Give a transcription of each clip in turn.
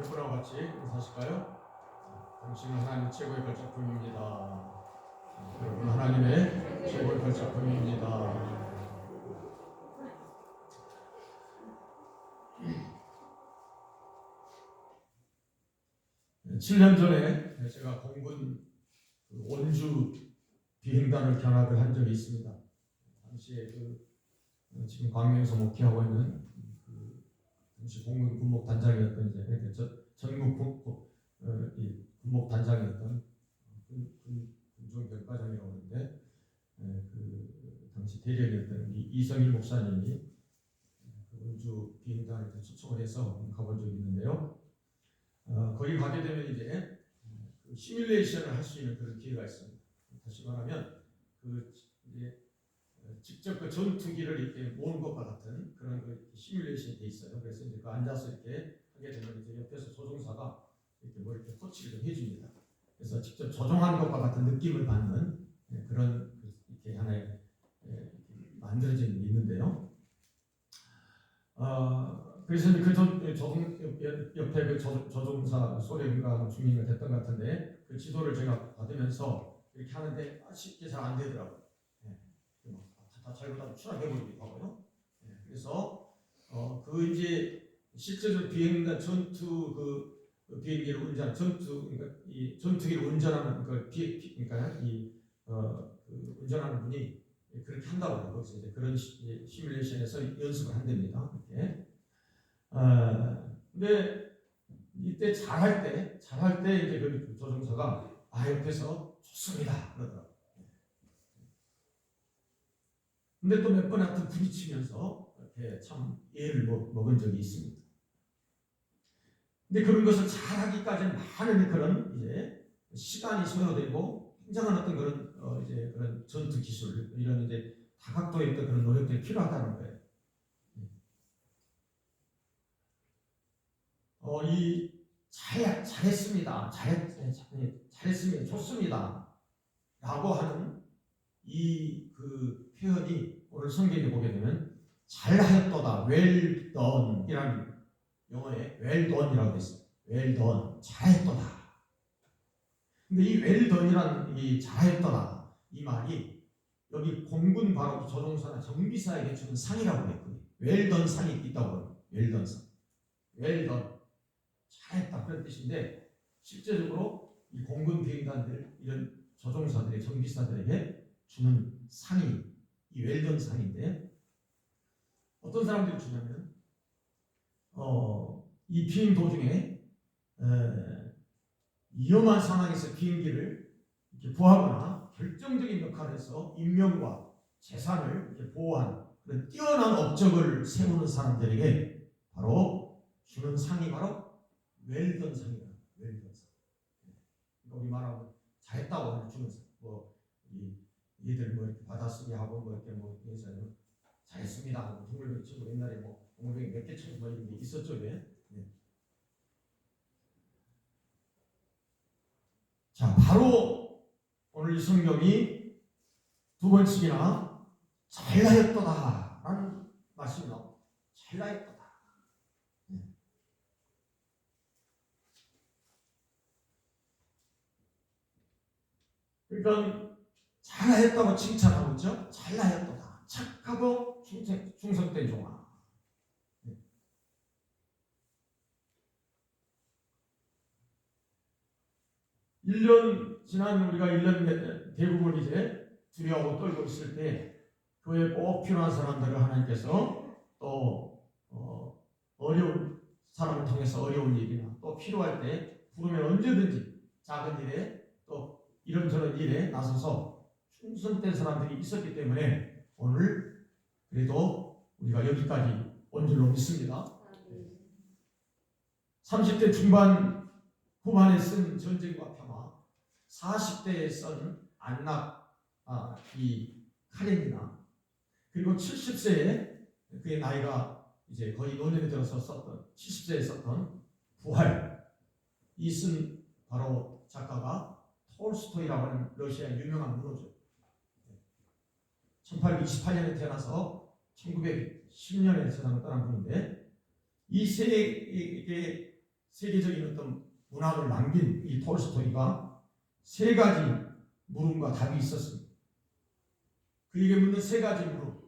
몇 분하고 같이 인사하실까요? 당신은 하나님 최고의 걸작품입니다. 여러분 하나님의 최고의 걸작품입니다. 7년 전에 제가 공군 원주 비행단을 견학을 한 적이 있습니다. 당시에 지금 광명에서 목회하고 있는 당시 공군 군목단장이었던 이제 전국 군목단장이었던 군종병과장이라고 하는데 당시 대령이었던 이성일 목사님이 원주 비행단을 초청을 해서 가본 적이 있는데요. 거기 가게 되면 이제 시뮬레이션을 할 수 있는 그런 기회가 있습니다. 다시 말하면 이제 직접 전투기를 이렇게 모은 것과 같은 그런 시뮬레이션이 돼 있어요. 그래서 이제 앉아서 이렇게 하게 되면 이제 옆에서 조종사가 이렇게 뭐 이렇게 코치를 좀 해줍니다. 그래서 직접 조종한 것과 같은 느낌을 받는 그런 이렇게 하나의 만들어진 게 있는데요. 그래서 그 옆에 조종사 소련인가 중인가 됐던 것 같은데 그 지도를 제가 받으면서 이렇게 하는데 쉽게 잘 안 되더라고요. 다 잘못하면 추락해버리기도 하고요. 그래서 이제 실제로 비행단 전투 비행기를 운전 그러니까 이 전투기를 운전하는 그러니까 운전하는 분이 그렇게 한다고 해요. 거기서 이제 그런 시뮬레이션에서 연습을 한답니다. 이렇게. 근데 이때 잘할 때 이제 그 조종사가 옆에서 좋습니다 그러더라고요. 근데 또 몇 번 하여튼 부딪히면서 이렇게 참 애를 먹은 적이 있습니다. 근데 그런 것을 잘하기까지는 많은 그런 이제 시간이 소요되고 굉장한 어떤 그런 이제 그런 전투 기술 이런 이제 다각도의 어떤 그런 노력들이 필요하다는 거예요. 잘했습니다. 잘했으면 좋습니다. 라고 하는 그 표현이 오늘 성경에 보게 되면 잘하였도다, well done 이라는 영어에 well done이라고 되어 있어요. well done, 잘했도다. 근데 이 well done이라는 이 잘했도다 이 말이 여기 공군 바로 조종사나 정비사에게 주는 상이라고 했거든요. well done 상이 있다고 합니다. well done 상. well done, 잘했다 그런 뜻인데 실제적으로 이 공군 비행단들 이런 조종사들의 정비사들에게 주는 상이 이 웰던 상인데 어떤 사람들이 주냐면 이 비행 도중에 위험한 상황에서 비행기를 이렇게 구하거나 결정적인 역할에서 인명과 재산을 이렇게 보호한 그런 뛰어난 업적을 세우는 사람들에게 바로 주는 상이 바로 웰던 상이다. 웰던 상. 우리 말하면 잘했다고 주는 상. 얘들 이렇게 받아쓰기 하고 이렇게 해서 잘했습니다. 동물병 치고 옛날에 동물병 몇 개 치고 이런 게 있었죠. 자, 바로 오늘 이 성경이 두 번씩이나 잘하였도다 라는 말씀이 나옵니다. 잘하였도다. '그러니까 잘하였다고 칭찬하고 있죠. 잘하였도다. 착하고 충성된 종아. 1년 지난 우리가 1년 대부분 이제 두려워하고 떨고 있을 때 교회에 꼭 필요한 사람들을 하나님께서 또 어려운 사람을 통해서 어려운 일이나 또 필요할 때 부르면 언제든지 작은 일에 또 이런저런 일에 나서서 충성된 사람들이 있었기 때문에 오늘 그래도 우리가 여기까지 온 줄로 믿습니다. 30대 중반 후반에 쓴 전쟁과 평화, 40대에 쓴 안락 이 카렌이나 그리고 70세에 그의 나이가 이제 거의 노년에 들어서 썼던 70세에 썼던 부활 이 쓴 바로 작가가 톨스토이라고 하는 러시아의 유명한 문호죠. 1828년에 태어나서 1910년에 세상을 떠난 분인데 이 세 세계적인 어떤 문학을 남긴 이 톨스토이가 세 가지 물음과 답이 있었습니다. 그에게 묻는 세 가지 물음,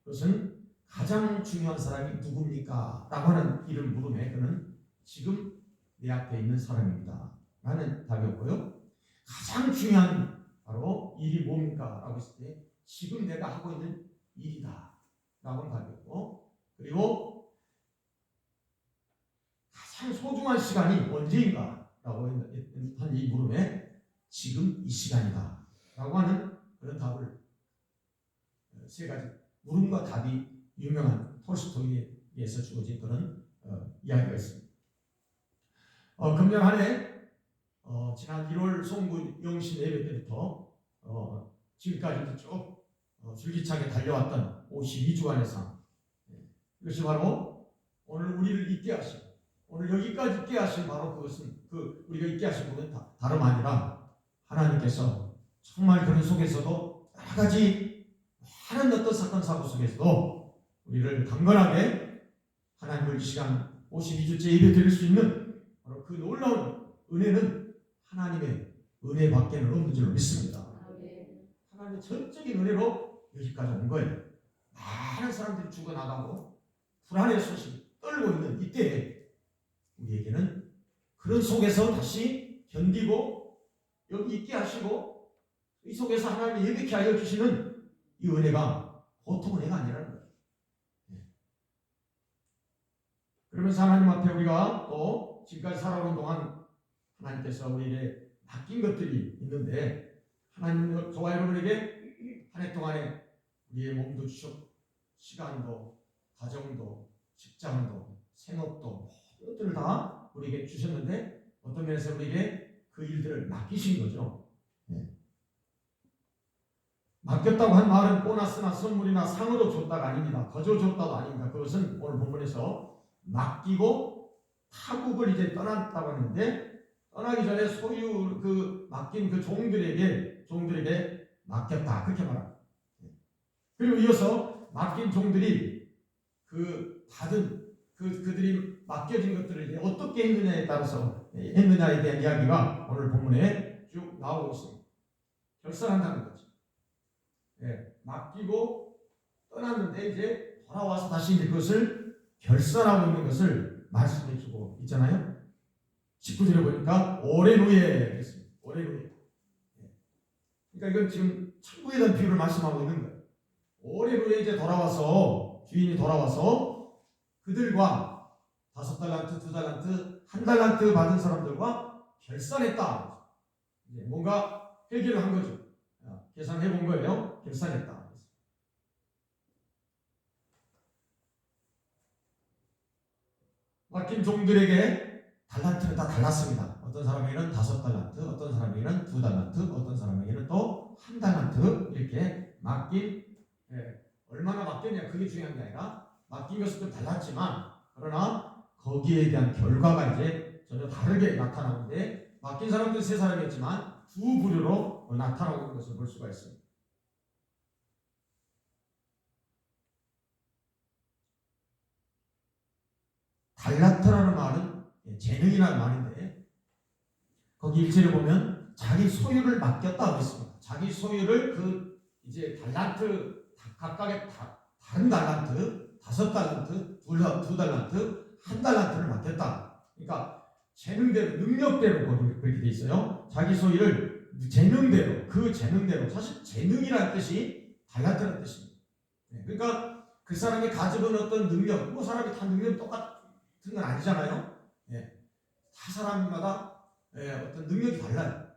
그것은 가장 중요한 사람이 누굽니까? 라고 하는 이런 물음에 그는 지금 내 앞에 있는 사람입니다 라는 답이었고요. 가장 중요한 바로 일이 뭡니까? 라고 했을 때 지금 내가 하고 있는 일이다 라고 하는 답이었고, 그리고 가장 소중한 시간이 언제인가? 라고 한 이 물음에 지금 이 시간이다 라고 하는 그런 답을, 세 가지 물음과 답이 유명한 톨스토이에서 주어진 그런 이야기가 있습니다. 금년 한 해 지난 1월 송구 영신 예배 때부터 지금까지도 쭉 줄기차게 달려왔던 52주간의 삶, 이것이 바로 오늘 우리를 있게 하시고 오늘 여기까지 있게 하신 바로 그것은 우리가 있게 하신 분은 다름 아니라 하나님께서 정말 그런 속에서도 여러 가지 많은 어떤 사건 사고 속에서도 우리를 강건하게 하나님을 이 시간 52주째 예배 드릴 수 있는 바로 그 놀라운 은혜는 하나님의 은혜밖에는 없는 줄로 믿습니다. 하나님의 전적인 은혜로 여기까지 온 거예요. 많은 사람들이 죽어나가고 불안의 소식 떨고 있는 이때에 우리에게는 그런 속에서 다시 견디고 여기 있게 하시고 이 속에서 하나님이 예배케 하여 주시는 이 은혜가 보통 은혜가 아니라는 거예요. 그러면서 하나님 앞에 우리가 또 지금까지 살아오는 동안 하나님께서 우리에게 맡긴 것들이 있는데, 하나님 저와 여러분에게 한 해 동안에 우리의 몸도 주셨고 시간도 가정도 직장도 생업도 모든 것들을 다 우리에게 주셨는데 어떤 면에서 우리에게 그 일들을 맡기신 거죠. 맡겼다고 한 말은 보너스나 선물이나 상으로 줬다가 아닙니다. 거저 줬다도 아닙니다. 그것은 오늘 본문에서 맡기고 타국을 이제 떠났다고 하는데, 떠나기 전에 소유 맡긴 그 종들에게 맡겼다 그렇게 말합니다. 그리고 이어서 맡긴 종들이 받은 그들이 맡겨진 것들을 이제 어떻게 했느냐에 따라서 했느냐에 대한 이야기가 오늘 본문에 쭉 나오고 있습니다. 결산한다는 거죠. 맡기고 떠났는데 이제 돌아와서 다시 이제 그것을 결산하고 있는 것을 말씀해 주고 있잖아요. 19절에 보니까 오랜 후에 그랬습니다. 오랜 후에. 그러니까 이건 지금 천국에 대한 비유를 말씀하고 있는 거예요. 오랜 후에 이제 주인이 돌아와서 그들과 5달란트, 2달란트, 1달란트 받은 사람들과 결산했다. 뭔가 해결을 한 거죠. 계산해 본 거예요. 결산했다. 맡긴 종들에게 달란트는 다 달랐습니다. 어떤 사람에게는 5달란트, 어떤 사람에게는 2달란트, 어떤 사람에게는 또 1달란트 이렇게 얼마나 맡겼냐 그게 중요한 게 아니라 맡긴 것은 좀 달랐지만 그러나 거기에 대한 결과가 이제 전혀 다르게 나타나는데, 맡긴 사람들은 3사람이었지만 2부류로 나타나고 있는 것을 볼 수가 있습니다. 달란트라는 말은 재능이라는 말인데, 거기 1절에 보면 자기 소유를 맡겼다고 했습니다. 자기 소유를 이제 달란트 각각의 다른 달란트, 5달란트, 2달란트, 1달란트를 맡겼다. 그러니까 재능대로, 능력대로 그렇게 돼 있어요. 자기 소유를 재능대로, 그 재능대로. 사실 재능이라는 뜻이 달란트라는 뜻입니다. 그러니까 그 사람이 가지고 있는 어떤 능력, 사람이 다 능력이 똑같은 건 아니잖아요. 다 사람마다 어떤 능력이 달라요.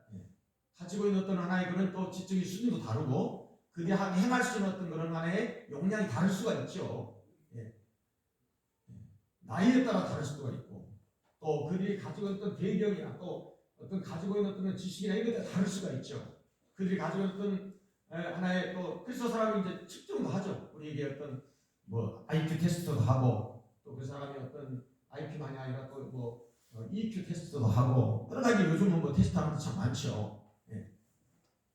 가지고 있는 어떤 하나의 그런 또 지적인 수준도 다르고 그들이 행할 수 있는 어떤 그런 하나의 역량이 다를 수가 있죠. 나이에 따라 다를 수가 있고 또 그들이 가지고 있는 어떤 배경이나 또 어떤 가지고 있는 어떤 지식이나 이런 것에 다를 수가 있죠. 그들이 가지고 있는 어떤 하나의 또 그리스도 사람이 이제 측정도 하죠. 우리에게 어떤 IQ 테스트도 하고 또 그 사람이 어떤 IQ만이 아니라 또 EQ 테스트도 하고 여러 가지 요즘은 테스트하는 게 참 많죠.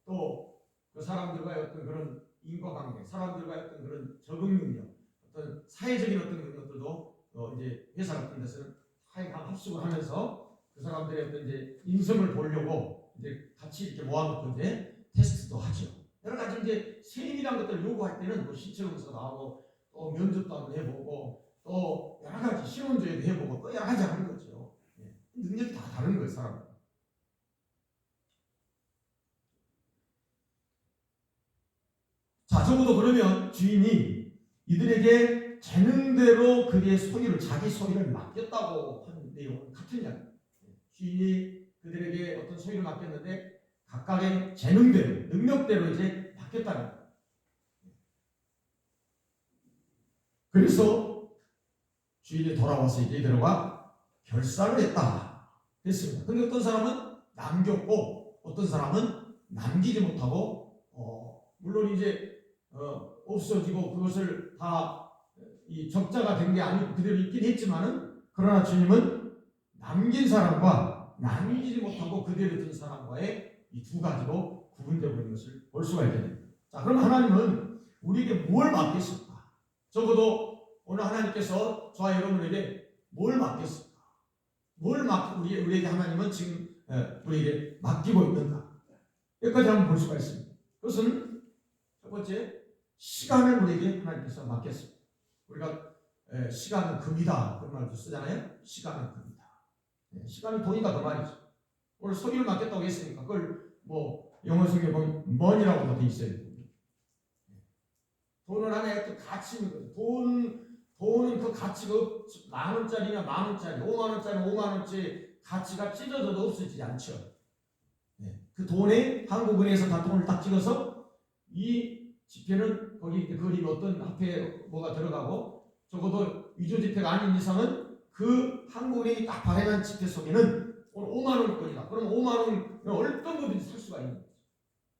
또 그 사람들과의 어떤 그런 인과관계, 사람들과의 어떤 그런 적응 능력, 어떤 사회적인 어떤 그런 것들도 이제 회사 같은 데서는 하여간 합숙을 하면서 그 사람들의 어떤 이제 인성을 보려고 이제 같이 이렇게 모아놓고 이제 테스트도 하죠. 여러 가지 이제 세밀한 것들을 요구할 때는 뭐 신체 검사도 하고 또 면접도 한번 해보고 또 여러 가지 신원조회도 해보고 또 여러 가지 하는 거죠. 예. 능력이 다 다른 거예요, 사람. 자, 적어도 그러면 주인이 이들에게 재능대로 그의 소유를 자기 소유를 맡겼다고 하는 내용은 같은 이야기. 주인이 그들에게 어떤 소유를 맡겼는데 각각의 재능대로 능력대로 이제 맡겼다는 거예요. 그래서 주인이 돌아와서 이제 이들과 결산을 했다 했습니다. 근데 어떤 사람은 남겼고 어떤 사람은 남기지 못하고 물론 이제 없어지고 그것을 다 이 적자가 된 게 아니고 그대로 있긴 했지만은 그러나 주님은 남긴 사람과 남기지 못하고 그대로 둔 사람과의 이 두 가지로 구분되고 있는 것을 볼 수가 있겠네요. 자, 그럼 하나님은 우리에게 뭘 맡겼을까? 적어도 오늘 하나님께서 저와 여러분에게 뭘 맡겼을까? 뭘 우리에게 하나님은 지금 우리에게 맡기고 있는가? 여기까지 한번 볼 수가 있습니다. 그것은 첫 번째, 시간을 우리에게 하나님께서 맡겼습니다. 우리가 시간은 금이다 그런 말도 쓰잖아요. 시간은 금이다. 시간이 돈이다 그 말이죠. 오늘 소비를 맡겼다고 했으니까 그걸 뭐 영어 성경에 보면 money라고도 돼 있어요. 돈은 하나의 어떤 가치인 거죠. 돈은 그 가치가 10,000원짜리냐 10,000원짜리, 50,000원짜리 50,000원짜리 가치가 찢어져도 없어지지 않죠. 그 돈에 한국은행에서 다 돈을 딱 찍어서 이 지폐는 거기 그림 어떤 앞에 뭐가 들어가고 적어도 위조지폐가 아닌 이상은 그 한국은행이 딱 발행한 지폐 속에는 오늘 50,000원권이다. 그럼 50,000원을 어떤 거든지 살 수가 있는 거죠.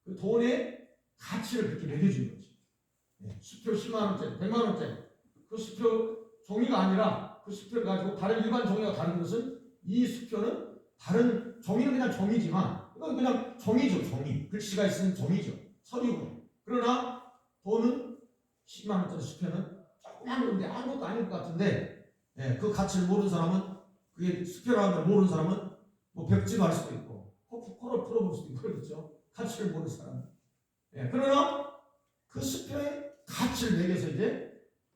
그 돈의 가치를 그렇게 매겨주는 거죠. 수표 100,000원짜리, 100만원짜리 그 수표 종이가 아니라 그 수표를 가지고 다른 일반 종이와 다른 것은 이 수표는 다른 종이는 그냥 종이지만 이건 그냥 종이죠. 종이. 글씨가 있으면 종이죠. 서류고. 그러나 돈은 100,000원짜리 수표는 조그만 건데 아무것도 아닐 것 같은데 그 가치를 모르는 사람은 그게 수표라는 걸 모르는 사람은 뭐 벽지도 할 수도 있고 코를 풀어볼 수도 있고 그렇죠. 가치를 모르는 사람은. 그러나 그 수표의 가치를 매겨서 이제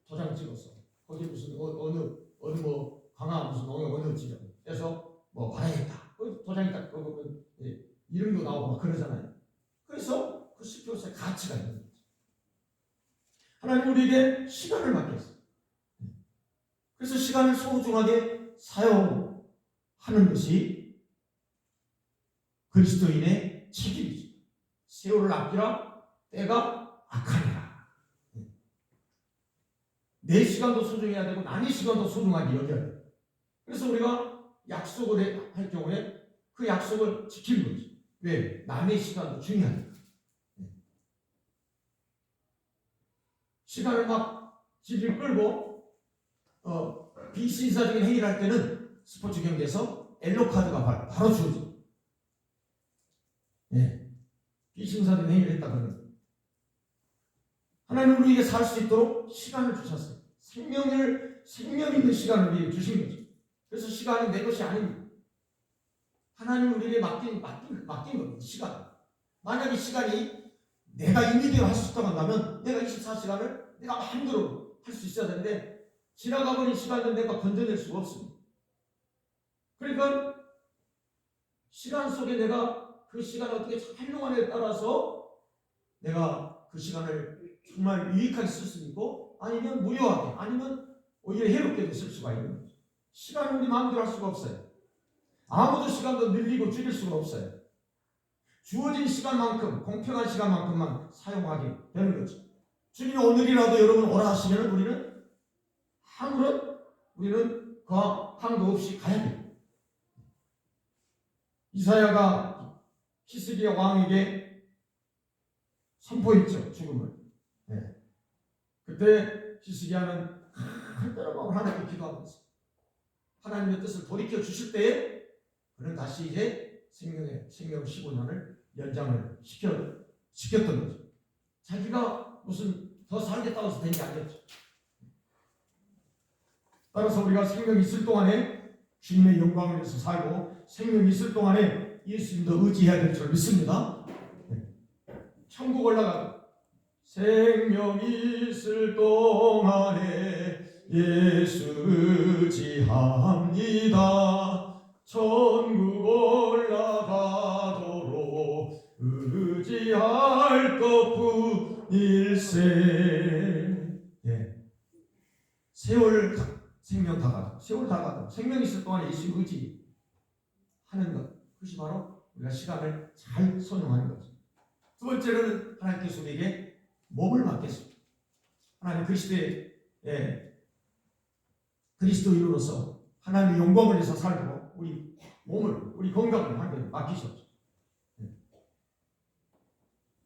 도장 찍었어. 거기 무슨 어느 뭐 강화 무슨 어느 지점에서 뭐 발행했다. 그 도장이 딱 보면 이름도 나오고 막 그러잖아요. 그래서 그 수표의 가치가 있는 거죠. 하나님 우리에게 시간을 맡겼어요. 그래서 시간을 소중하게 사용하는 것이 그리스도인의 책임이죠. 세월을 아끼라 때가 악하니라. 내 시간도 소중해야 되고 남의 시간도 소중하게 여겨야 돼요. 그래서 우리가 약속을 할 경우에 그 약속을 지키는 거죠. 왜? 남의 시간도 중요하니까. 시간을 막 질질 끌고 비신사적인 행위를 할 때는 스포츠 경기에서 옐로 카드가 바로 주어져. 비신사적인 행위를 했다 그러면 하나님 우리에게 살 수 있도록 시간을 주셨어요. 생명 있는 시간을 우리에게 주신 거죠. 그래서 시간은 내 것이 아닙니다. 하나님 우리에게 맡긴 겁니다. 시간. 만약에 시간이 내가 임의대로 할 수 있다고 한다면 내가 24시간을 내가 마음대로 할 수 있어야 되는데 지나가버린 시간은 내가 건져낼 수가 없습니다. 그러니까 시간 속에 내가 그 시간을 어떻게 활용하느냐에 따라서 내가 그 시간을 정말 유익하게 쓸 수 있고 아니면 무료하게 아니면 오히려 해롭게도 쓸 수가 있는 거죠. 시간은 우리 마음대로 할 수가 없어요. 아무도 시간도 늘리고 줄일 수가 없어요. 주어진 시간만큼 공평한 시간만큼만 사용하게 되는 거죠. 주님이 오늘이라도 여러분 오라 하시면 우리는 우리는 그 항도 없이 가야 돼요. 이사야가 히스기야 왕에게 선포했죠. 죽음을. 그때 히스기야는 한때로 하나님께 기도하면서 하나님의 뜻을 돌이켜 주실 때에 그는 다시 이제 생명 15년을 연장을 시켰던 거죠. 자기가 무슨 더 살겠다고 해서 된 게 아니었죠. 따라서 우리가 생명이 있을 동안에 주님의 영광을 위해서 살고 생명이 있을 동안에 예수님도 의지해야 될 줄 믿습니다. 천국 올라가 생명이 있을 동안에 예수 의지합니다. 천국 올라가도록 의지할 것뿐일세. 세월 생명 다가도 세월 다가도 생명 있을 동안에 예수 의지하는 것, 그것이 바로 우리가 시간을 잘 선용하는 거죠. 두 번째로는 하나님께서 우리에게 몸을 맡겼습니다. 하나님 그리스도인으로서 하나님의 영광을 위해서 살도록 우리 몸을, 우리 건강을 하나님께 맡기셨죠.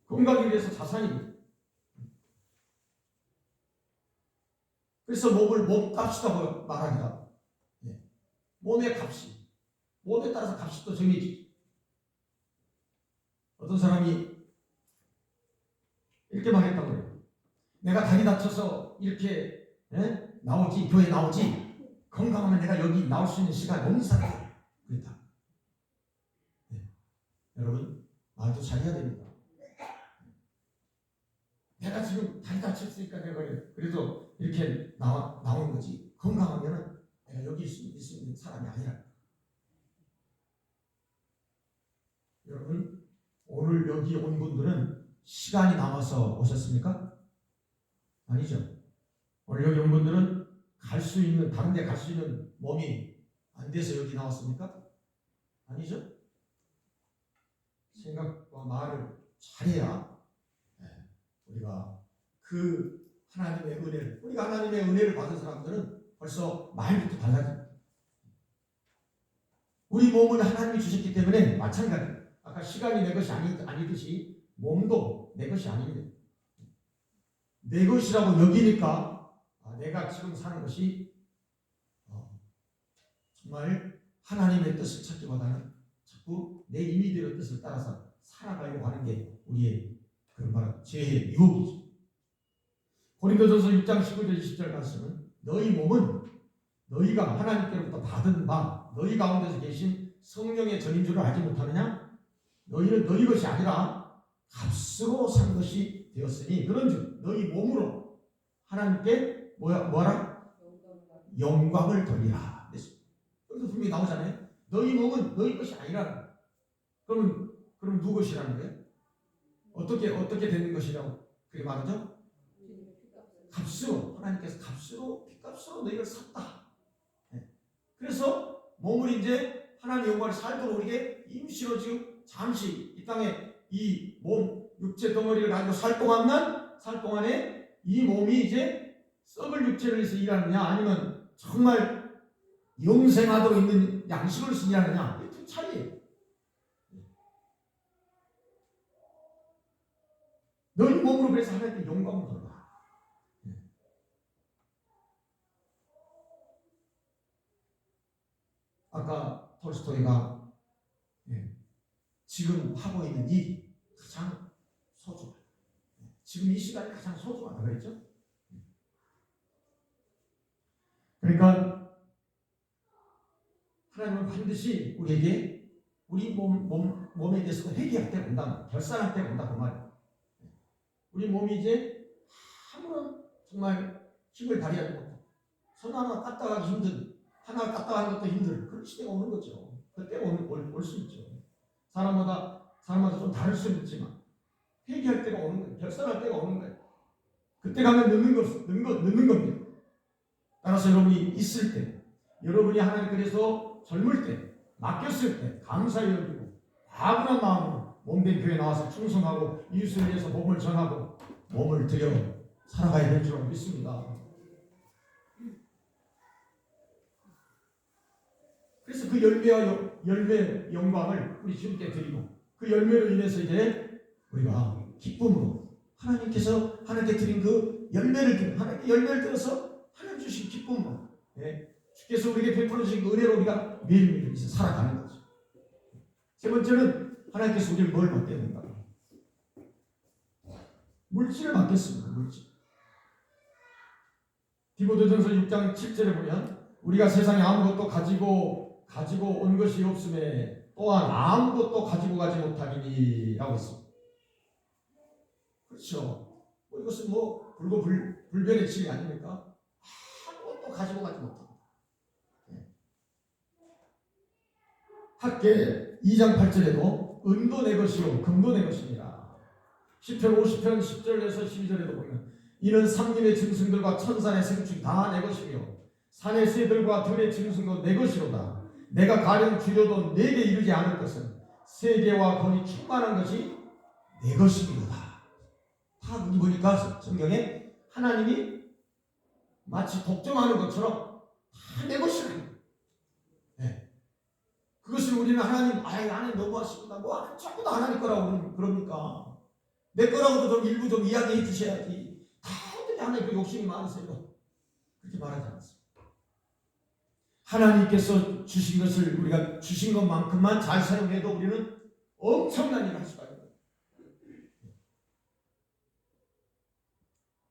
건강을 위해서 자산입니다. 그래서 몸값이라고 말합니다. 몸의 값이, 몸에 따라서 값이 또 정해지죠. 어떤 사람이 이렇게 말했다고 해요. 내가 다리 다쳐서 이렇게 나오지, 교회 나오지, 건강하면 내가 여기 나올 수 있는 시간 너무 이상해. 그랬다. 여러분, 말도 잘해야 됩니다. 내가 지금 다리 다쳤으니까 내가 그래도 이렇게 나온 거지. 건강하면 내가 여기 있을 수 있는 사람이 아니라. 여러분, 오늘 여기 온 분들은 시간이 남아서 오셨습니까? 아니죠. 오늘 여기 온 분들은 다른 데 갈 수 있는 몸이 안 돼서 여기 나왔습니까? 아니죠. 생각과 말을 잘해야 우리가 우리가 하나님의 은혜를 받은 사람들은 벌써 말부터 달라집니다. 우리 몸은 하나님이 주셨기 때문에 마찬가지예요. 아까 시간이 내 것이 아니듯이 몸도 내 것이 아닙니다. 내 것이라고 여기니까 내가 지금 사는 것이 정말 하나님의 뜻을 찾기보다는 자꾸 내 임의대로 뜻을 따라서 살아가려고 하는 게 우리의 그런 바로 죄의 유혹이죠. 고린도전서 6장 19절 20절 말씀은 너희 몸은 너희가 하나님께로부터 받은 바 너희 가운데서 계신 성령의 전인 줄을 알지 못하느냐? 너희는 너희 것이 아니라 값으로 산 것이 되었으니 그런즉 너희 몸으로 하나님께 뭐라? 영광을 돌리라. 여기서 분명히 나오잖아요. 너희 몸은 너희 것이 아니라. 그럼 누구 것이라는 거예요? 어떻게 되는 것이라고 그렇게 말하죠? 값으로, 하나님께서 핏값으로 너희를 샀다. 그래서 몸을 이제 하나님의 영광을 살도록 우리에게 임시로 지금 잠시 이 땅에 이 몸, 육체 덩어리를 가지고 살 동안에 이 몸이 이제 썩을 육체를 위해서 일하느냐 아니면 정말 영생하도록 있는 양식을 쓰느냐 이 두 차이예요. 너희 몸으로 그래서 하나님께 영광을 돌라. 아까 톨스토이가 지금 하고 있는 일이 가장 소중하다. 지금 이 시간이 가장 소중하다 그랬죠? 그러니까 하나님은 반드시 우리에게 우리 몸에 대해서 회개할 때 온다, 결산할 때 온다 그 말이에요. 우리 몸이 이제 아무런 정말 힘을 발휘하지 못하고 손 하나 까딱하기 힘든, 하나 까딱하는 것도 힘든 그런 시대가 오는 거죠. 그때 올 수 있죠. 사람마다 좀 다를 수는 있지만 회개할 때가 오는 거예요. 결산할 때가 오는 거예요. 그때 가면 늦는 겁니다. 따라서 여러분이 있을 때, 여러분이 하나님 그래서 젊을 때, 맡겼을 때 감사히 여기고 과분한 마음으로 몸된 교회에 나와서 충성하고 이웃을 위해서 복음을 전하고 몸을 들여 살아가야 될 줄 믿습니다. 그래서 그 열매 영광을 우리 주님께 드리고 그 열매로 인해서 이제 우리가 기쁨으로 하나님께 드린 그 열매를 하나님께 열매를 들어서 하나님 주신 기쁨으로 주께서 우리에게 베풀어 주신 그 은혜로 우리가 매일매일 살아가는 거죠. 세 번째는 하나님께서 우리를 뭘 맡겼는가? 물질을 맡겼습니다. 물질. 디모데전서 6장 7절에 보면 우리가 세상에 아무것도 가지고 가지고 온 것이 없음에 또한 아무것도 가지고 가지 못하리니라고 했습니다. 그렇죠. 이것은 불변의 진리 아닙니까? 아무것도 가지고 가지 못합니다. 학계 2장 8절에도 은도 내 것이요 금도 내 것이니라. 시편 50편 10절에서 12절에도 보면 이는 삼림의 짐승들과 천산의 생축이 다 내 것이며 산의 새들과 들의 짐승도 내 것이로다. 내가 가령 줄여도 내게 이르지 않을 것은 세계와 거기 충만한 것이 내 것이니로다. 다 우리 보니까 성경에 하나님이 마치 독점하는 것처럼 다 내 것이라는 거예요. 네. 그것을 우리는 하나님 하나님 너무하십니다. 자꾸 다 하나님 거라고 그럽니까? 내 거라고도 좀 일부 좀 이야기해 주셔야지. 다 어떻게 하나님 그 욕심이 많으세요? 그렇게 말하지 않습니다. 하나님께서 주신 것을 우리가 주신 것만큼만 잘 사용해도 우리는 엄청난 일을 할 수가 있는 거예요.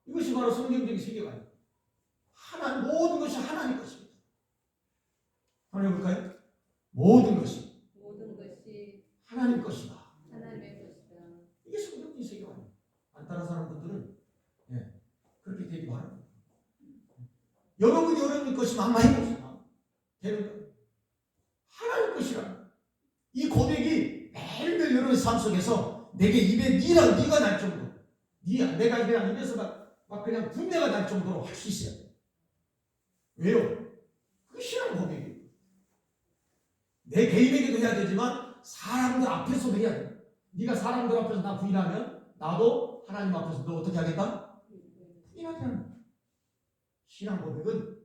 이것이 바로 성경적인 세계관이에요. 모든 것이 하나님 것입니다. 한번 해볼까요? 모든 것이 하나님 것이다. 하나님의 것이다. 이게 성경적인 세계관이에요. 안 따라 사는 분들은 그렇게 되기 바랍니다. 여러분이 것이면 한번 해보세요. 되는 거예요. 하나님 것이라. 이 고백이 매일매일 여러분의 삶 속에서 내게 입에 네가 날 정도로 내가 그냥 입에서 막 그냥 분내가 날 정도로 할 수 있어야 돼요. 왜요? 그게 신앙 고백이에요. 내 개인에게도 해야 되지만 사람들 앞에서도 해야 돼요. 네가 사람들 앞에서 나 부인하면 나도 하나님 앞에서 너 어떻게 하겠다? 부인하지 않아. 신앙 고백은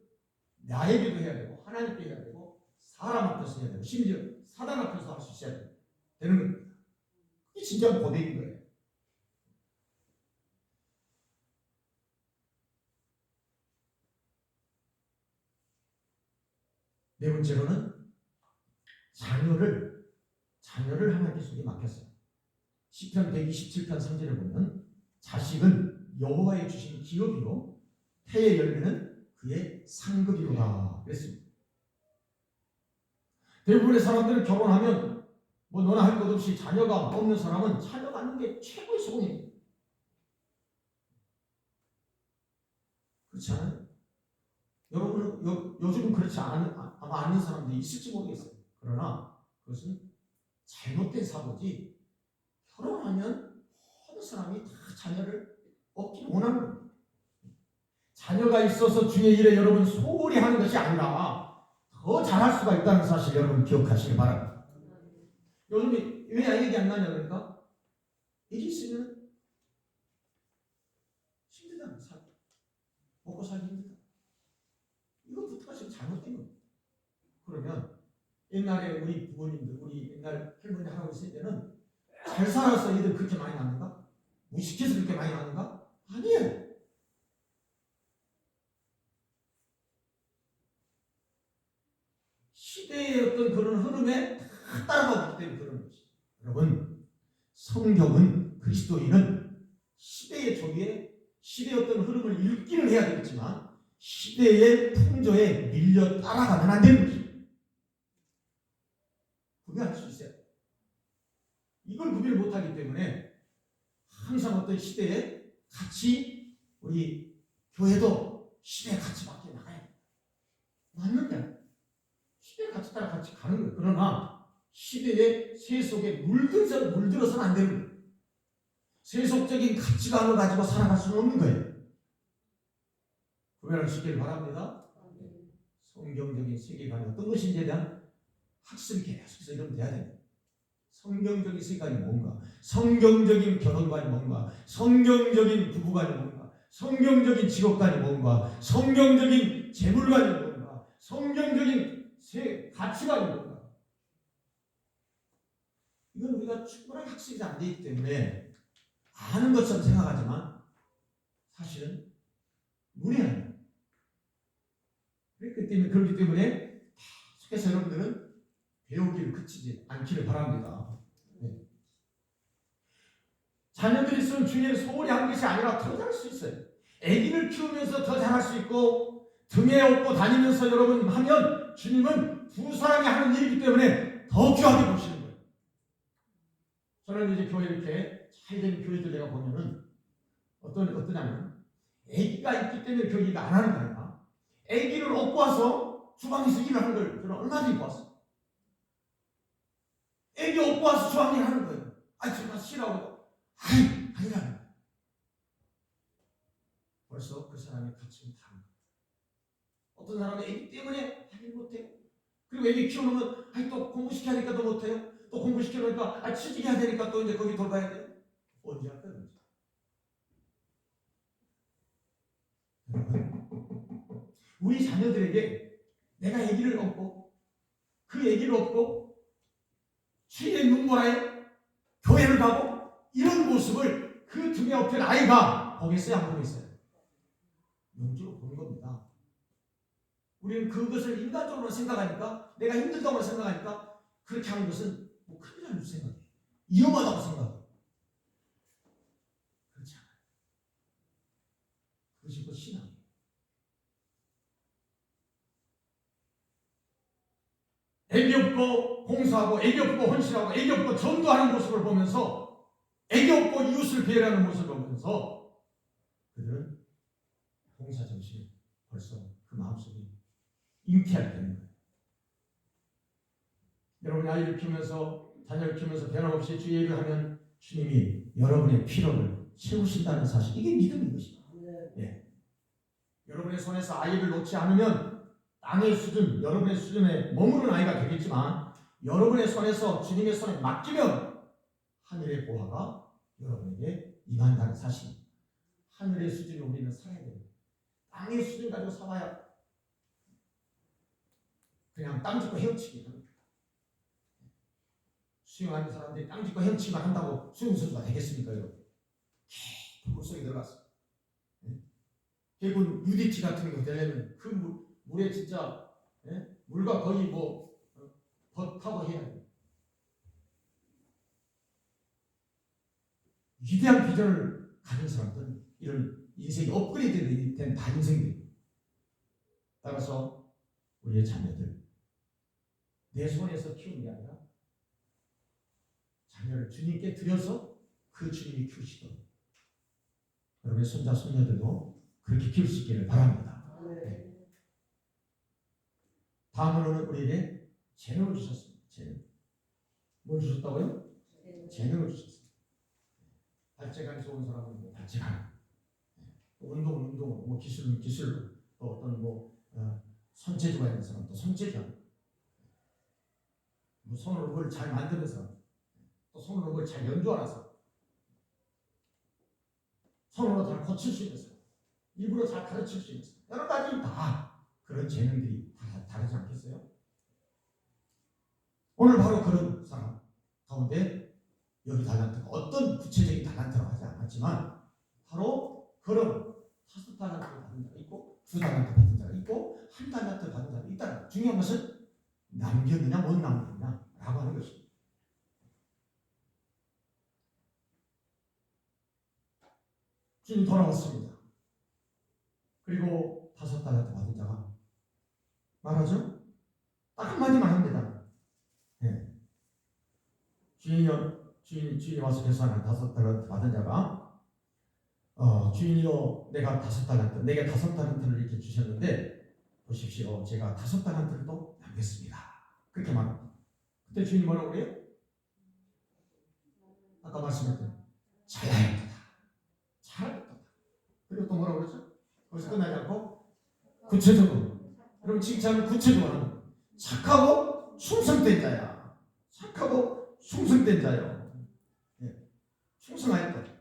나에게도 해야 되고 하나님께 해야 되고 사람 앞에서 해야 되고 심지어 사단 앞에서 할 수 있어야 되는 겁니다. 이게 진짜 고백인 거예요. 네 번째로는 자녀를 하나님께 손에 맡겼어요. 시편 127편 3절에 보면 자식은 여호와의 주신 기업이요 태의 열매는 그의 상급이로다 그랬습니다. 대부분의 사람들은 결혼하면 너나 할 것 없이 자녀가 없는 사람은 자녀 갖는 게 최고의 소원입니다. 그렇지 않아요? 여러분은 요즘은 그렇지 아마 않는 사람들이 있을지 모르겠어요. 그러나 그것은 잘못된 사고지 결혼하면 모든 사람이 다 자녀를 얻기 원하는 겁니다. 자녀가 있어서 주의 일에 여러분 소홀히 하는 것이 아니라 더 잘할 수가 있다는 사실 여러분 기억하시기 바랍니다. 요즘에 왜 얘기 안 나냐 그러니까 일이 있으면 힘들다. 먹고 살기 힘들다. 이것부터가 지금 잘못된 겁니다. 그러면 옛날에 우리 부모님들, 우리 옛날 할머니, 할아버지 세대는 잘 살아서 애들 그렇게 많이 낳는가? 무식해서 그렇게 많이 낳는가? 아니에요. 시대의 어떤 그런 흐름에 다 따라가기 때문에 그런 것이. 여러분, 성경은 그리스도인은 시대의 조기에 시대의 어떤 흐름을 읽기는 해야 되겠지만 시대의 풍조에 밀려 따라가면 안 되는 것입니다. 구별할 수 있어요. 이걸 구별 못하기 때문에 항상 어떤 시대에 같이 우리 교회도 시대에 같이 밖에 나가야 돼요. 맞는데 시대에 같이 따라 같이 가는 거예요. 그러나 시대의 세속에 물들어서는 안 되는 거예요. 세속적인 가치관을 가지고 살아갈 수는 없는 거예요. 구별할 수 있기를 바랍니다. 성경적인 세계관이 어떤 것인지에 대한 학습이 계속해서 이러면 돼야 됩니다. 성경적인 세계관이 뭔가, 성경적인 결혼관이 뭔가, 성경적인 부부관이 뭔가, 성경적인 직업관이 뭔가, 성경적인 재물관이 뭔가, 성경적인 가치관이 뭔가. 이건 우리가 충분하게 학습이 안 되기 때문에 아는 것처럼 생각하지만 사실은 무례합니다. 그렇기 때문에 계속해서 여러분들은 배우기를 그치지 않기를 바랍니다. 네. 자녀들이 있으면 주님을 소홀히 한 것이 아니라 더 잘할 수 있어요. 아기를 키우면서 더 잘할 수 있고 등에 업고 다니면서 여러분 하면 주님은 이건 두 사람이 하는 일이기 때문에 더 귀하게 보시는 거예요. 저는 이제 교회 이렇게 잘된 교회들 내가 보면은 어떠냐면 아기가 있기 때문에 교회가 안 하는 거 아니야. 아기를 업고 와서 주방에서 일을 하는 걸 저는 얼마든지 봤어. 아기 업고 와서 주방 일 하는 거예요. 아니 정말 싫어하고 아니라는 거예요. 벌써 그 사람의 가치는 다른 거예요. 어떤 사람은 아기 때문에 하길 못해요. 그리고 애기 키워놓으면 또 공부시켜야 되니까 또 못해요. 또 공부시켜놓으니까 취직해야 되니까 또 이제 거기 돌봐야 돼요. 언제 할까요? 우리 자녀들에게 내가 애기를 얻고 그 애기를 얻고 주인의 눈보라에 교회를 가고 이런 모습을 그 등에 업힌 아이가 보겠어요? 안 보겠어요? 영적으로 보는 겁니다. 우리는 그것을 인간적으로 생각하니까 내가 힘들다고 생각하니까 그렇게 하는 것은 뭐 큰일 나는 생각이에요. 위험하다고 생각해요. 그렇지 않아요. 그것이 곧 신앙이에요. 애기 없고 봉사하고 애기 없고 헌신하고 애기 없고 전도하는 모습을 보면서 애기 없고 이웃을 배려하는 모습을 보면서 그들은 봉사정신이 벌써 그 마음속에 잉태하게 되는 거예요. 여러분이 아이를 키우면서 자녀를 키우면서 변함없이 주의 일을 하면 주님이 여러분의 필요를 채우신다는 사실, 이게 믿음인 것입니다. 예. 여러분의 손에서 아이를 놓지 않으면 땅의 수준, 여러분의 수준에 머무르는 아이가 되겠지만 여러분의 손에서 주님의 손에 맡기면 하늘의 보화가 여러분에게 임한다는 사실. 하늘의 수준에 우리는 살아야 돼요. 땅의 수준 가지고 살아야 그냥 땅 짚고 헤엄치기 합니다. 수영하는 사람들이 땅 짚고 헤엄치기만 한다고 수영선수가 되겠습니까? 깊은 물속에 들어갔어. 결국 UDT 같은 거 되려면 그 물에 진짜 물과 거의 벗하고 해야 돼. 위대한 비전을 가진 사람들은 이런 인생이 업그레이드 된 다 인생들이에요. 따라서 우리의 자녀들 내 손에서 키우는 게 아니라 자녀를 주님께 드려서 그 주님이 키우시도록 여러분의 손자 손녀들도 그렇게 키울 수 있기를 바랍니다. 네. 다음으로는 우리에게 재능을 주셨습니다. 재능. 뭘 주셨다고요? 재능을 주셨습니다. 발재간이 좋은 사람은 뭐 발재간, 운동은 운동으로, 뭐 기술은 기술로, 또 어떤 손재주가 있는 사람 또 손재주, 뭐 손으로 뭘 잘 만드는 사람, 또 손으로 뭘 잘 연주하는 사람, 손으로 잘 고칠 수 있는 사람, 일부러 잘 가르칠 수 있는 사람, 여러 가지 다 그런 재능들이 다 다르지 않겠어요? 오늘 바로 그런 사람 가운데 여기 달란트가 어떤 구체적인 달란트라고 하지 않았지만 바로 그런 5달란트 받은 자가 있고 2달란트 받은 자가 있고 1달란트 받은 자가 있다. 중요한 것은 남겼느냐 못 남겼느냐 라고 하는 것입니다. 주님 돌아왔습니다. 그리고 5달란트 받은 자가 말하죠? 딱 한마디만 합니다. 네. 주인이 와서 계산한 5달란트 받은 자가 주인이요 내가 5달란트 내게 5달란트를 이렇게 주셨는데 보십시오 제가 5달란트를 또 남겼습니다. 그렇게 말합니다. 그때 주인이 뭐라고 그래요? 아까 말씀했던 잘하였다. 잘하였다. 그리고 또 뭐라고 그러죠? 거기서 끝나지 않고 구체적으로 여러분 칭찬을 구체적으로 하는 거예요. 착하고 충성된 자야. 착하고 충성된 자요. 네. 충성하였다.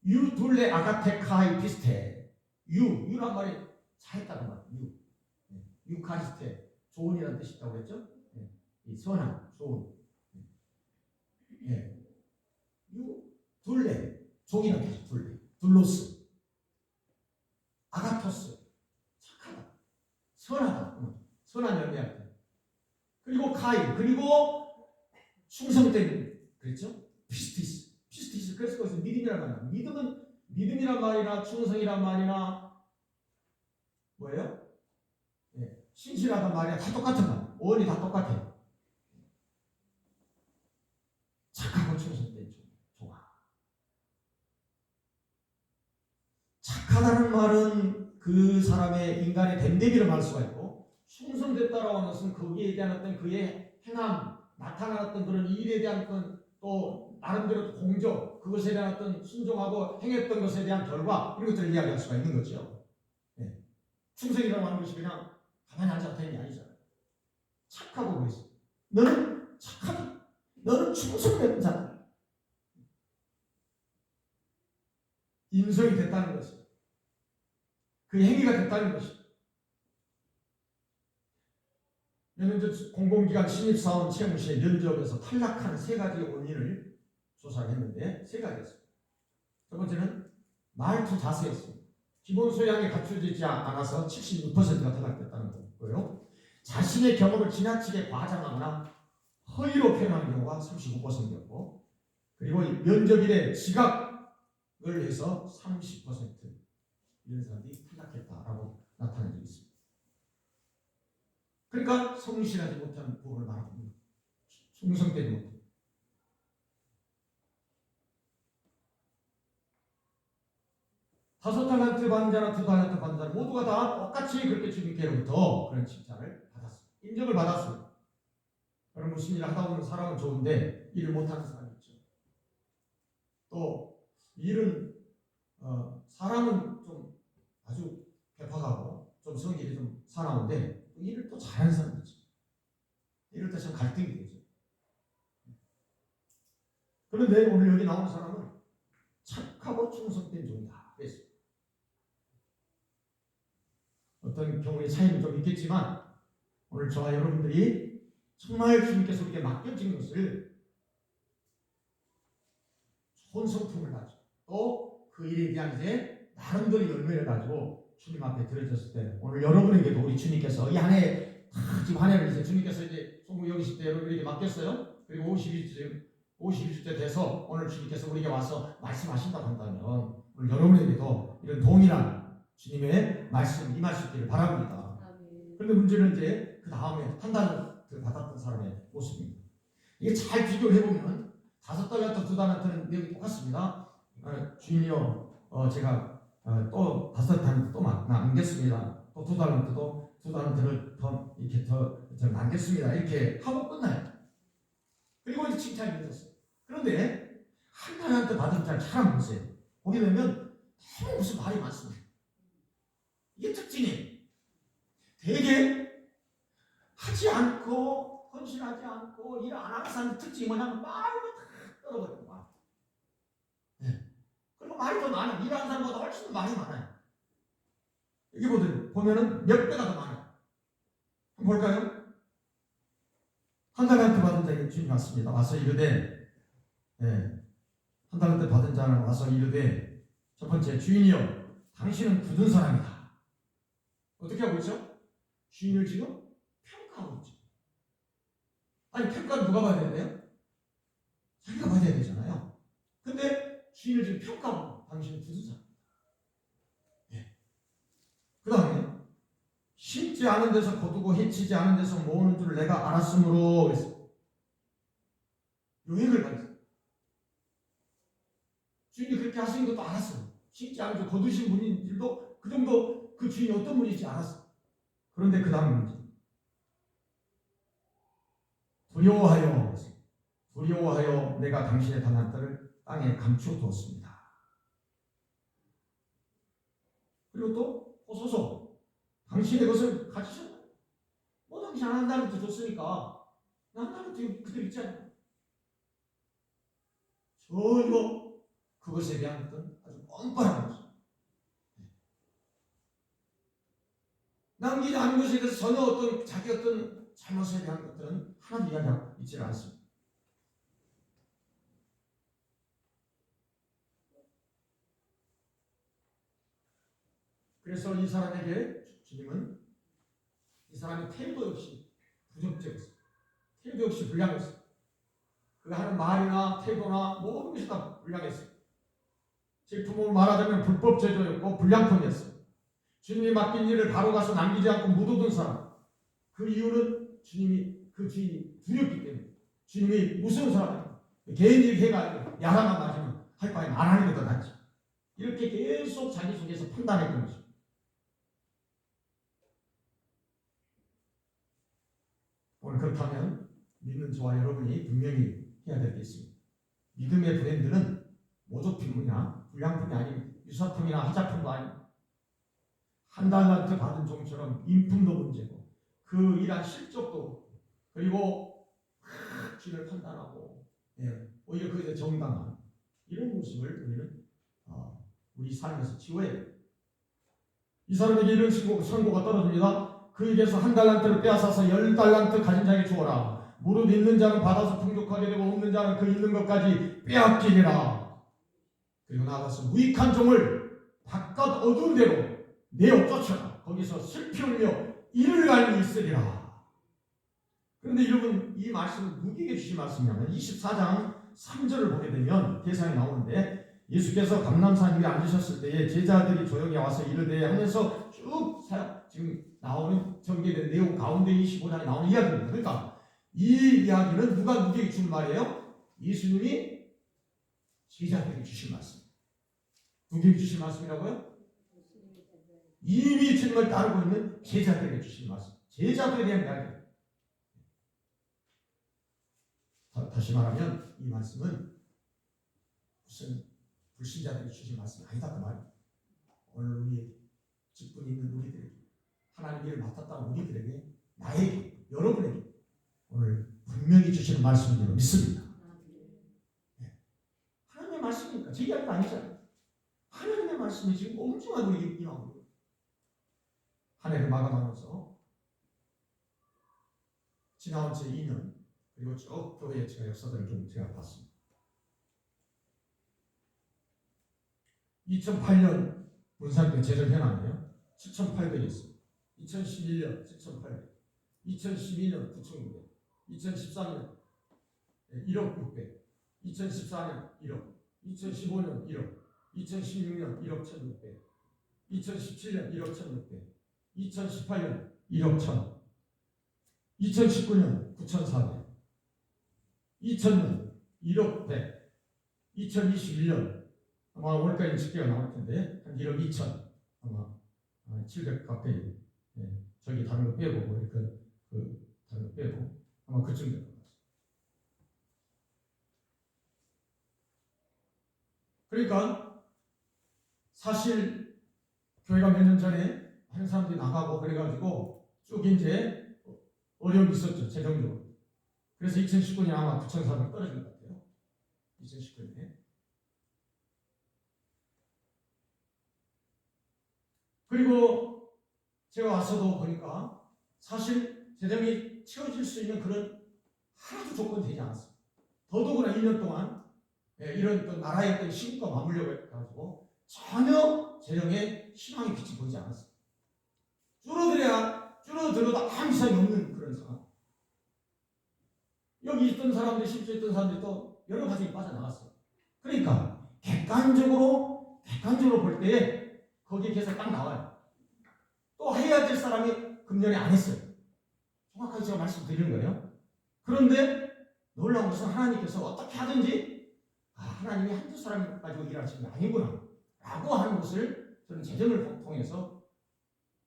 유 둘레 아가테카이 비스테. 유란 말이 잘했다는 말이에요. 유카리스테 좋은이라는 뜻이 있다고 그랬죠? 이 선한, 좋은. 유 둘레 종이라는 뜻이 둘레. 둘로스. 아가토스 착하다. 선하다. 선한 열매할 때. 그리고 카이 그리고 충성된 그랬죠? 피스티스. 그래서 그것은 믿음이란 말이야. 믿음이란 말이나 충성이란 말이나 뭐예요? 예, 신실하단 말이야. 다 똑같은 말. 원이 다 똑같아요. 착하고 충성된 종아. 착하다는 말은 그 사람의 인간의 됨됨이를 말 수가 있고, 충성됐다라고 하는 것은 거기에 대한 어떤 그의 행함, 나타나는 그런 일에 대한 어떤 또 나름대로 공적, 그것에 대한 어떤 순종하고 행했던 것에 대한 결과, 이런 것들을 이야기할 수가 있는 거죠. 예. 충성이라고 하는 것이 그냥 가만히 앉아서 되는 게 아니잖아요. 착하고 그랬어. 너는 착하게, 너는 충성된 자다. 인성이 됐다는 것이, 그 행위가 됐다는 것이. 몇년 전 공공기관 신입사원 채용시에 면접에서 탈락한 세 가지 원인을 조사했는데 세 가지였습니다. 첫 번째는 말투 자세였습니다. 기본 소양이 갖춰지지 않아서 76%가 탈락됐다는 거고요. 자신의 경험을 지나치게 과장하거나 허위로 표현하는 경우가 35%였고, 그리고 면접일에 지각을 해서 30% 이런 사람들이 탈락했다라고 나타난 적이 있습니다. 그러니까 성실하지 못한 부분을 말합니다. 충성되지 못해. 다섯 달란트 받은 자나 두 달란트 받은 자 모두가 다 똑같이 그렇게 주님께로부터 그런 칭찬을 받았습니다. 인정을 받았습니다. 여러분, 무슨 일을 하다 보면 사람은 좋은데 일을 못하는 사람이 있죠. 또 일은 사람은 좀 아주 개팍하고 좀 성질이 좀 사나운데 일을 또 잘하는 사람이 있죠. 이럴 때 참 갈등이 되죠. 그런데 오늘 여기 나오는 사람은 착하고 충성된 종이다 그랬어요. 어떤 경우의 차이는 좀 있겠지만 오늘 저와 여러분들이 정말 주님께서 우리에게 맡겨진 것을 좋은 성품을 가지고 또 그 일에 대한 이제 나름대로 열매를 가지고 주님 앞에 드려졌을 때 오늘 여러분에게도 우리 주님께서 이 한 해 지금 한 해를 이제 주님께서 이제 송구 여기실 때 여러분에게 맡겼어요. 그리고 51주째 돼서 오늘 주님께서 우리에게 와서 말씀하신다고 한다면 오늘 여러분에게도 이런 동일한 주님의 말씀 임하시기를 바랍니다. 그런데 문제는 이제 그 다음에 한 달을 받았던 사람의 모습입니다. 이게 잘 비교를 해보면 5달란트, 2달란트는 내용이 똑같습니다. 주인이요, 제가 또 5달란트 또 남겼습니다. 또 2달란트를 더 이렇게 더 남겼습니다. 이렇게 하고 끝나요. 그리고 이제 칭찬이 있었어요. 그런데 한 달란트 받은 자를 잘 보세요. 보게 되면 너무 무슨 말이 많습니다. 이게 특징이에요. 되게 하지 않고 헌신하지 않고 일 안 하는 사람의 특징이 뭐냐면 말로 다 떨어버려요. 말. 네. 그리고 말이 더 많아요. 일하는 사람보다 훨씬 더 말이 많아요. 여기 보면은 몇 배가 더 많아요. 한번 볼까요? 한 달란트 받은 자에게 주인이 왔습니다. 와서 이르되, 한 달란트 받은 자는 와서 이르되, 첫 번째, 주인이여, 당신은 굳은 사람이다. 어떻게 하고 있죠? 주인을 지금 평가하고 있죠. 아니, 평가는 누가 받아야 돼요? 자기가 받아야 되잖아요. 근데 주인을 지금 평가하고 당신은 굳은 사람이다. 그 다음에 심지 않은 데서 거두고 해치지 않은 데서 모으는 줄 내가 알았으므로 그랬어요. 요행을 받았어요. 주인이 그렇게 하시는 것도 알았어요. 심지 않은 데서 거두신 분인들도 그 정도 그 주인이 어떤 분인지 알았어요. 그런데 그 다음 문제. 두려워하여 내가 당신의 달란트를 땅에 감추어두었습니다. 그리고 또 보소서 당신의 것을 가지셨나요? 당신 한 달란트 줬으니까 한 달란트 그대로 있지 않나요? 전혀 그것에 대한 어떤 아주 뻔뻔한 거죠. 남기지 않은 것에 대해서 전혀 어떤 자기 어떤 잘못에 대한 것들은 하나도 이야기하고 있지 않습니다. 그래서 이 사람에게 주님은 이 사람의 태도 역시 부정적이었어요. 태도 역시 불량했어요. 그가 하는 말이나 태도나 모든 것이 다 불량했어요. 제 부모를 말하자면 불법 제조였고 불량품이었어요. 주님이 맡긴 일을 바로 가서 남기지 않고 묻어둔 사람. 그 이유는 주님이 그 주인이 두렵기 때문에. 주님이 무서운 사람이에요. 개인적인 해가 야단만 맞으면 할 바에 안 하는 게 더 낫지. 이렇게 계속 자기 속에서 판단했던 것입니다. 오늘 그렇다면 믿는 저와 여러분이 분명히 해야 될 게 있습니다. 믿음의 브랜드는 모조품이나 불량품이 아닌 유사품이나 하자품도 아닌 한 달란트 받은 종처럼 인품도 문제고 그 일한 실적도 그리고 주인을 판단하고 오히려 그에 정당한 이런 모습을 우리는 우리 삶에서 지워야 돼요. 이 사람에게 이런 선고가 떨어집니다. 그에게서 한 달란트를 빼앗아서 10달란트 가진 자에게 주어라. 무릇 있는 자는 받아서 풍족하게 되고 없는 자는 그 있는 것까지 빼앗기리라. 그리고 나아가서 무익한 종을 바깥 어두운 데로 내어 쫓아라. 거기서 슬피 울며 이를 갈고 있으리라. 그런데 여러분 이 말씀은 누구에게 주신 말씀이냐면 24장 3절을 보게 되면 대상이 나오는데 예수께서 감람산 위에 앉으셨을 때에 제자들이 조용히 와서 이르되 하면서 쭉 지금 나오는 전개된 내용 가운데 25장에 나오는 이야기입니다. 그러니까 이 이야기는 누가 누구에게 준 말이에요? 예수님이 제자들에게 주신 말씀. 누구에게 주신 말씀이라고요? 이미 주님을 따르고 있는 제자들에게 주신 말씀. 제자들에 대한 이야기입니다. 다시 말하면 이 말씀은 무슨 불신자들에게 주신 말씀이 아니다 그 말이에요. 오늘 우리 직분이 있는 우리들에게 하나님 일을 맡았다는 우리들에게 나에게 여러분에게 오늘 분명히 주시는 말씀인 줄 믿습니다. 하나님의 말씀이니까 제 이야기가 아니잖아요. 하나님의 말씀이 지금 엄중하게 우리에게 임하고 있어요. 한 해를 마감하면서 지나온 제 2년 그리고 쭉 교회의 제가 역사들을 좀 제가 봤습니다. 2008년 문산대 재정 현황이에요. 7,800이었어요. 2011년 7,800, 2012년 9,900, 2013년 1억 600, 2014년 1억, 2015년 1억, 2016년 1억 1,600, 2017년 1억 1,600, 2018년 1억 1,000, 2019년 9,400, 2000년 1억 100, 2021년 아마 오늘까지 집계가 나올 텐데 한 1억 2천 아마 700 가까이 저기 다른 거 빼고 다른 거 빼고 아마 그쯤 될 것 같습니다. 그러니까 사실 교회가 몇 년 전에 한 사람들이 나가고 그래가지고 쭉 이제 어려움이 있었죠 재정적으로. 그래서 2019년에 아마 9,400 떨어진 것 같아요. 2019년에. 그리고 제가 와서도 보니까 사실 재정이 채워질 수 있는 그런 하나도 조건이 되지 않았습니다. 더더구나 1년 동안 이런 또 나라의 어떤 시국과 맞물려 가지고 전혀 재정에 희망의 빛이 보이지 않았습니다. 줄어들어도 아무 이상이 없는 그런 상황. 여기 있던 사람들, 실제 있던 사람들이 또 여러 가지에 빠져나갔어요. 그러니까 객관적으로 볼 때에 거기에 계속 딱 나와요. 또 해야 될 사람이 금년에 안 했어요. 정확하게 제가 말씀드리는 거예요. 그런데 놀라운 것은 하나님께서 어떻게 하든지 하나님이 한두 사람 가지고 일하시는 게 아니구나 라고 하는 것을 저는 재정을 통해서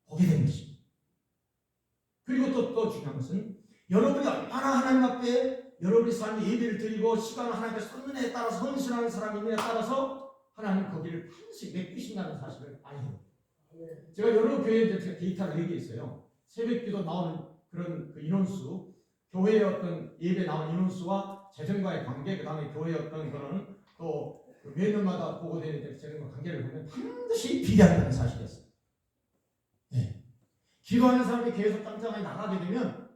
보게 된 것입니다. 그리고 또 중요한 것은 여러분이 얼마나 하나님 앞에 여러분의 삶에 예배를 드리고 시간을 하나님께 쏟는 에 따라서 헌신하는 사람이 있느냐에 따라서 하나님 거기를 반드시 메꾸신다는 사실을 알고 제가 여러 교회에 제가 데이터를 얘기했어요. 새벽기도 나오는 그런 그 인원수, 교회의 어떤 예배 나오는 인원수와 재정과의 관계, 그 다음에 교회의 어떤 그런 또 매년마다 보고되는 재정과 관계를 보면 반드시 비례한다는 사실이었어요. 기도하는 사람이 계속 땅땅하게 나가게 되면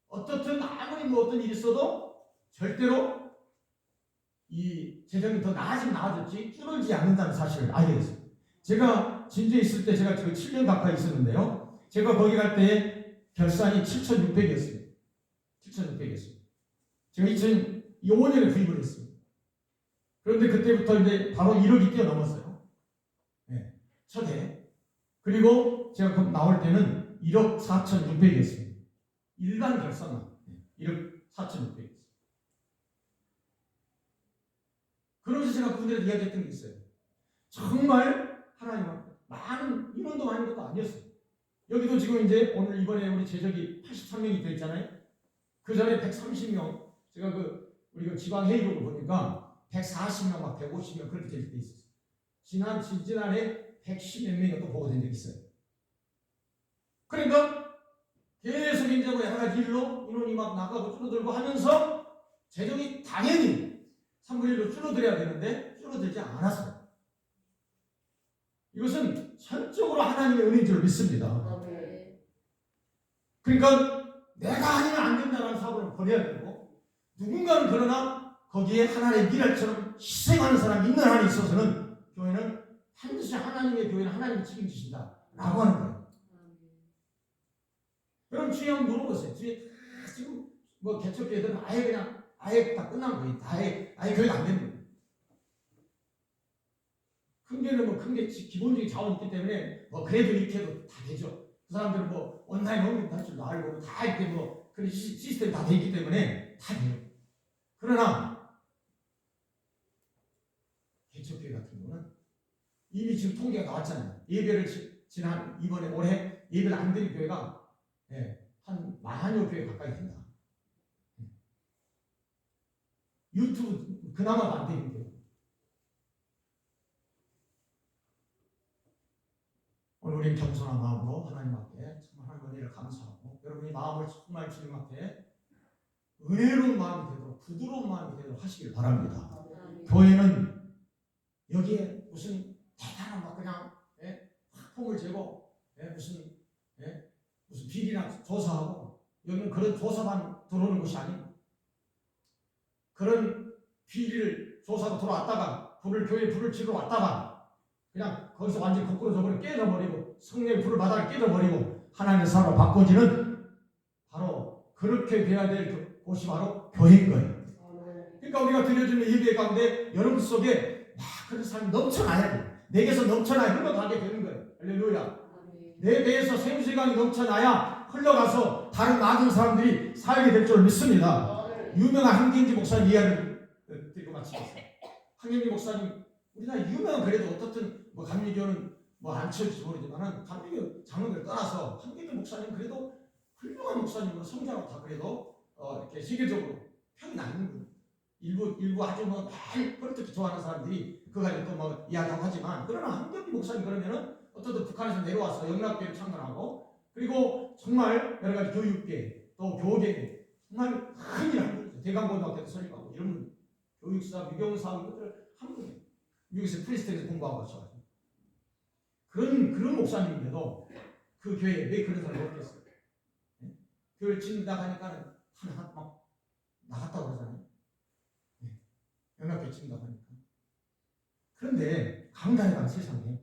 어떻든 아무리 어떤 일이 있어도 절대로 이 재정이 더 나아졌지 줄어들지 않는다는 사실을 알게 됐습니다. 제가 진주에 있을 때 제가 7년 가까이 있었는데요. 제가 거기 갈 때 결산이 7,600이었어요. 7,600이었어요. 제가 2005년에 구입을 했습니다. 그런데 그때부터 이제 바로 1억이 뛰어넘었어요. 첫 해. 그리고 제가 나올 때는 1억 4,600이었습니다. 일반 결산만 1억 4,600이었어요. 그러면서 제가 그분들한테 이야기했던 게 있어요. 정말 하나님 앞에 많은 인원도 많은 것도 아니었어요. 여기도 지금 이제 오늘 이번에 우리 제적이 83명이 되어 있잖아요. 그 전에 130명, 제가 우리 지방 회의록을 보니까 140명, 막 150명 그렇게 될 때 있었어요. 지난해 110몇 명이 또 보고된 적이 있어요. 그러니까 계속 이제 뭐 여러 가지 일로 인원이 막 나가고 줄어들고 하면서 재정이 당연히 3분의 1로 줄어들어야 되는데 줄어들지 않았어요. 이것은 전적으로 하나님의 은혜인 줄 믿습니다. 그러니까 내가 아니면 안 된다는 사고를 버려야 되고, 누군가는 그러나 거기에 하나님의 미랄처럼 희생하는 사람이 있는 한에 있어서는 교회는 반드시 하나님의 교회는 하나님이 책임지신다 라고 하는 거예요. 여러분 주의 한번 물어보세요. 주의 지금 뭐 개척교회들은 아예 다 끝난 거예요. 아예 교회가 안 되는 거예요. 큰 교회는 뭐 큰 게 기본적인 자원이 있기 때문에 뭐 그래도 이렇게 해도 다 되죠. 그 사람들은 뭐 온라인 업무도 할 줄도 알고 다 이렇게 뭐 그런 시스템이 다 돼 있기 때문에 다 돼요. 그러나 개척교회 같은 경우는 이미 지금 통계가 나왔잖아요. 예배를 지난 이번에 올해 예배를 안 드린 교회가 한 40여 교회 가까이 된다. 유튜브 그나마도 안 되는 교회. 오늘 우리는 겸손한 마음으로 하나님 앞에 정말 하나님 은혜를 감사하고 여러분이 마음을 정말 주님 앞에 은혜로운 마음이 되도록 부드러운 마음이 되도록 하시길 바랍니다. 교회는 여기에 무슨 대단한 막 그냥 학폭을 재고 무슨 비리나 조사하고 여기는 그런 조사만 들어오는 것이 아니고 그런 비리를 조사로 들어왔다가 교회에 불을 지러 왔다가 그냥 거기서 완전히 거꾸로 저버리고 깨져버리고 성령의 불을 바다를 깨져버리고 하나님의 사람으로 바꿔지는 바로 그렇게 돼야 될 곳이 바로 교회인 거예요. 그러니까 우리가 드려주는 예배 가운데 여러분 속에 막 그런 사람이 넘쳐나야 돼요. 내게서 넘쳐나야 흘러가게 되는 거예요. 할렐루야. 내 배에서 생수강이 넘쳐나야 흘러가서 다른 많은 사람들이 살게 될 줄 믿습니다. 유명한 한경지 목사님 이야기를 드리고 마치겠습니다. 한경지 목사님 우리나라 유명한 그래도 어떻든 뭐 감리교는 뭐 안 쳐질지 모르지만은 감리교 장로들 떠나서 한경지 목사님 그래도 훌륭한 목사님으로 성장하고 다 그래도 이렇게 세계적으로 평이 나는 거예요. 일부 아주 뭐 날 그렇게 좋아하는 사람들이 그거 가지고 또 뭐 이야기하고 하지만 그러나 한경지 목사님 그러면은 어쨌든 북한에서 내려와서 영락교회를 창건하고 그리고 정말 여러 가지 교육계 또 교계 정말 큰 일을 하는 거죠. 대강고등학교도 설립하고 이런 분 교육사, 미경사 이것들 한 분이에요. 미국에서 프리스턴에서 공부하고 하셔가지고 그런 목사님인데도 그 교회에 왜 그런 사람이 없겠어요? 교회를 짓는다 하니까는 하나 막 나갔다고 그러잖아요. 영락교회 짓는다고 하니까. 그런데 강단에다가 세상에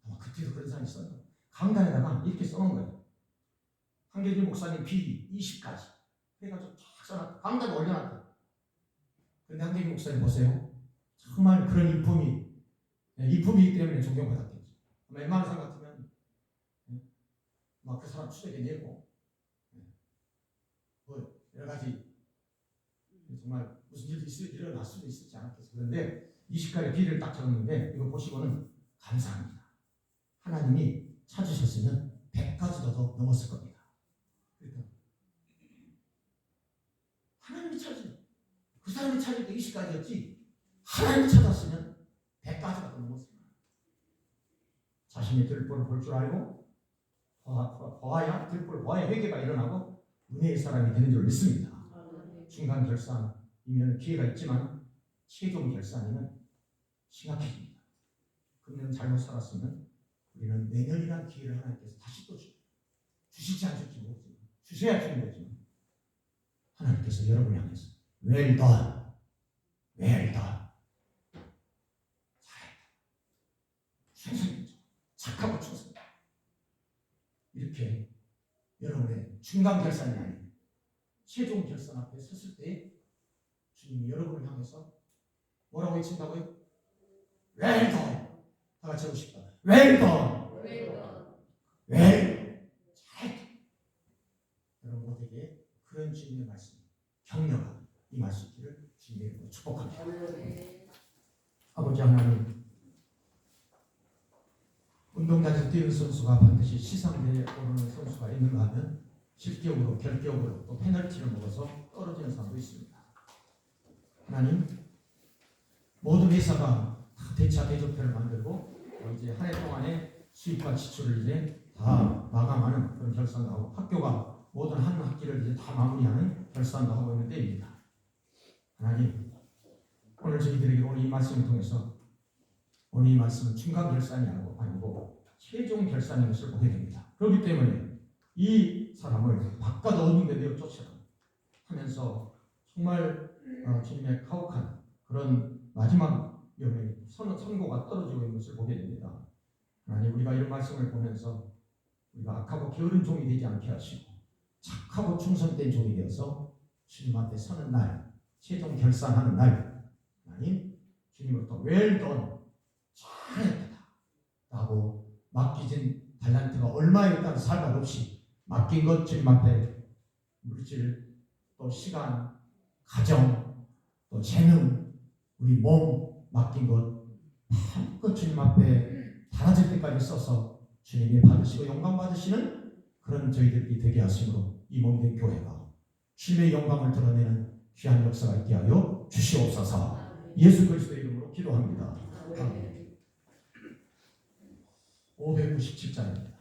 아마 그때도 그런 사람이 있었나? 강단에다가 이렇게 써놓은 거예요. 한경지 목사님 비리 20가지. 그래가지고 쫙 써놨다. 강단에 올려놨다. 그런데 한경지 목사님 보세요. 정말 그런 이품이기 때문에 존경받았겠죠. 웬만한 사람 같으면 막 그 사람 추적해내고 뭐 여러 가지 정말 무슨 일도 일어날 수도 있었지 않았겠어요. 그런데 20가지 비리를 딱 적었는데 이거 보시고는 감사합니다. 하나님이 찾으셨으면 100가지도 더 넘었을 겁니다. 그러니까 하나님이 그 사람이 찾을 때 20가지였지 하나님이 찾았으면 100가지가 더 넘었을 거예요. 자신의 들보를 볼 줄 알고 보아야 들보를 보아야 회개가 일어나고 은혜의 사람이 되는 줄 믿습니다. 중간 결산이면 기회가 있지만 최종 결산이면 심각해집니다. 금년 잘못 살았으면 우리는 내년이란 기회를 하나님께서 다시 또 주시지 않을지 모르지만 주셔야 주는 거지만 하나님께서 여러분을 향해서 well done, well done 잘했다 충성이죠. 착하고 충성 이렇게 여러분의 중간 결산이 아닌 최종 결산 앞에 섰을 때 주님이 여러분을 향해서 뭐라고 외친다고요? well done 다 같이 하고 싶다. well done 왜 잘 여러분 모두에게 그런 주님의 말씀 격려가 이 말씀을 주님으로 축복합니다. 아버지 하나님, 운동장에서 뛰는 선수가 반드시 시상대에 오르는 선수가 있는가 하면 실격으로 결격으로 또 페널티를 먹어서 떨어지는 사람도 있습니다. 하나님, 모든 회사가 다 대차 대조표를 만들고 이제 한 해 동안의 수입과 지출을 이제 다 마감하는 그런 결산도 하고, 학교가 모든 한 학기를 이제 다 마무리하는 결산도 하고 있는 때입니다. 하나님, 오늘 저희들에게 오늘 이 말씀을 통해서 오늘 이 말씀은 중간 결산이 아니고 최종 결산인 것을 보게 됩니다. 그렇기 때문에 이 사람을 바깥 어둠에 내어 쫓아가면서 정말 주님의 가혹한 그런 마지막 명령 선고가 떨어지고 있는 것을 보게 됩니다. 하나님, 우리가 이런 말씀을 보면서 우리가 악하고 게으른 종이 되지 않게 하시고 착하고 충성된 종이 되어서 주님 앞에 서는 날, 최종 결산하는 날, 하나님 주님으로부터 웰던 잘했다 라고 맡기진 달란트가 얼마였다는 상관없이 맡긴 것 주님 앞에 물질, 또 시간, 가정, 또 재능, 우리 몸 맡긴 것 한껏 주님 앞에 달아질 때까지 써서 주님이 받으시고 영광 받으시는 그런 저희들이 되게 하심으로 이 몸된 교회가 주님의 영광을 드러내는 귀한 역사가 있게 하여 주시옵소서. 예수 그리스도의 이름으로 기도합니다. 아멘. 597장입니다.